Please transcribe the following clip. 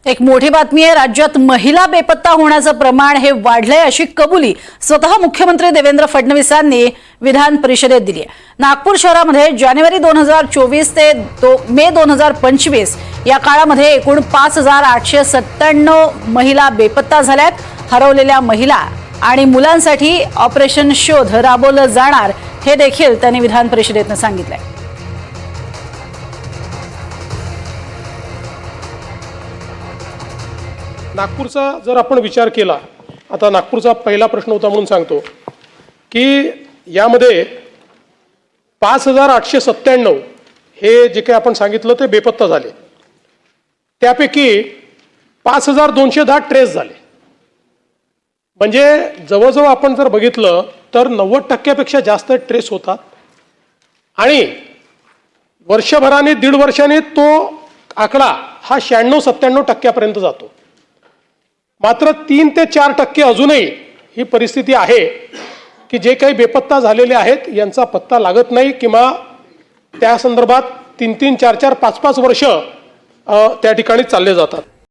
एक मोठी बातमी आहे। राज्यात महिला बेपत्ता होण्याचं प्रमाण हे वाढलंय अशी कबुली स्वतः मुख्यमंत्री देवेंद्र फडणवीसांनी विधान परिषदेत दिली आहे। नागपूर शहरामध्ये जानेवारी 2024 ते मे 2025 या काळामध्ये एकूण 5897 महिला बेपत्ता झाल्यात। हरवलेल्या महिला आणि मुलांसाठी ऑपरेशन शोध राबवलं जाणार हे देखील त्यांनी विधान परिषदेत सांगितलंय। नागपूरचा जर आपण विचार केला, आता नागपूरचा पहिला प्रश्न होता म्हणून सांगतो की यामध्ये 5897 हे जे काही आपण सांगितलं ते बेपत्ता झाले, त्यापैकी 5210 ट्रेस झाले। म्हणजे जवळजवळ आपण जर बघितलं तर 90% जास्त ट्रेस होतात आणि वर्षभराने दीड वर्षाने तो आकडा हा 96-97% जातो। मात्र 3 ते 4% अजूनही ही परिस्थिती आहे की जे काही बेपत्ता झालेले आहेत यांचा पत्ता लागत नाही किंवा त्या संदर्भात 3-3, 4-4, 5-5 वर्ष त्या ठिकाणी चालले जातात।